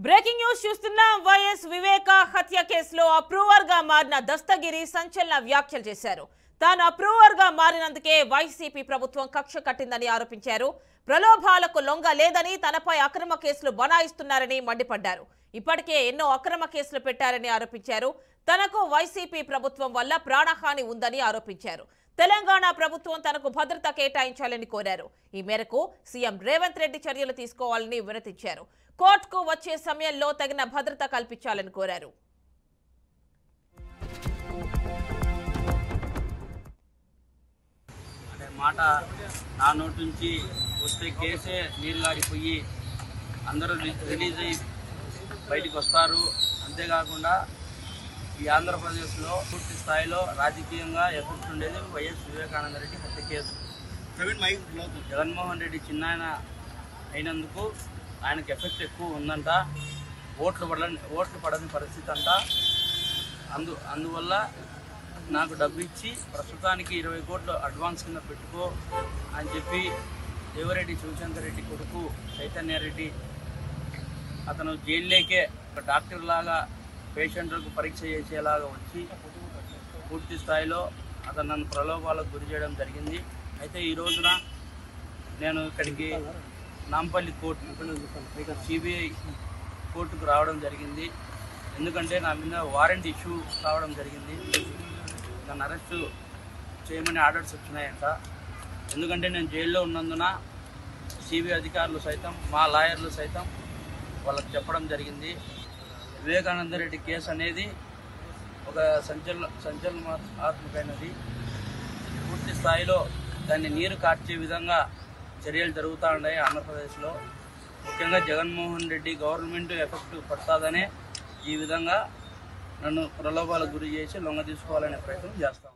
Breaking news చూస్తున్నాం. YS వివేక హత్య కేసులో అప్రూవర్ గా మారిన దస్తగిరి సంచలన వ్యాఖ్యలు చేశారు. తాను అప్రూవర్ గా మారినందుకే వైసీపీ ప్రభుత్వం కక్ష కట్టిందని ఆరోపించారు. ప్రలోభాలకు లొంగ లేదని, తనపై అక్రమ కేసులు బనాయిస్తున్నారని మండిపడ్డారు. ఇప్పటికే ఎన్నో అక్రమ కేసులు పెట్టారని ఆరోపించారు. తనకు వైసీపీ ప్రభుత్వం వల్ల ప్రాణహాని ఉందని ఆరోపించారు. తెలంగాణ ప్రభుత్వం తనకు భద్రత కేటాయించాలని కోరారు. ఈ మేరకు సీఎం రేవంత్ రెడ్డి చర్యలు తీసుకోవాలని వినతించారు. కోర్టుకు వచ్చే సమయంలో తగిన భద్రత కల్పించాలని కోరారు. మాట నా నోటి నుంచి వస్తే కేసే నీరుగారిపోయి అందరూ రిలీజ్ అయ్యి బయటికి వస్తారు. అంతేకాకుండా ఈ ఆంధ్రప్రదేశ్లో పూర్తి స్థాయిలో రాజకీయంగా ఎఫెక్ట్ ఉండేది వైఎస్ వివేకానంద రెడ్డి హత్య కేసు. జగన్మోహన్ రెడ్డి చిన్నాయన అయినందుకు ఆయనకు ఎఫెక్ట్ ఎక్కువ ఉందంట. ఓట్లు పడని పరిస్థితి అంట. అందువల్ల నాకు డబ్బు ఇచ్చి ప్రస్తుతానికి 20 కోట్లు అడ్వాన్స్ కింద పెట్టుకో అని చెప్పి దేవరెడ్డి శివశంకర్ రెడ్డి కొడుకు చైతన్యారెడ్డి అతను జైల్లోకే ఒక డాక్టర్ లాగా పేషెంట్లకు పరీక్ష చేసేలాగా వచ్చి పూర్తి స్థాయిలో అతను నన్ను ప్రలోభాలకు గురి చేయడం జరిగింది. అయితే ఈ రోజున నేను ఇక్కడికి నాంపల్లి కోర్టు సిబిఐ కోర్టుకు రావడం జరిగింది. ఎందుకంటే నా మీద వారెంట్ ఇష్యూ కావడం జరిగింది. నన్ను అరెస్టు చేయమని ఆర్డర్స్ వచ్చినాయంట. ఎందుకంటే నేను జైల్లో ఉన్నందున సిబిఐ అధికారులు సైతం మా లాయర్లు సైతం వాళ్ళకి చెప్పడం జరిగింది. వివేకానంద రెడ్డి కేసు అనేది ఒక సంచలనాత్మకమైనది. పూర్తి స్థాయిలో దాన్ని నీరు కార్చే విధంగా చర్యలు జరుగుతూ ఉన్నాయి ఆంధ్రప్రదేశ్లో. ముఖ్యంగా జగన్మోహన్ రెడ్డి గవర్నమెంట్ ఎఫెక్ట్ పడుతుందనే ఈ విధంగా నన్ను ప్రలోభాలకు గురి చేసి లొంగ తీసుకోవాలనే ప్రయత్నం చేస్తాం.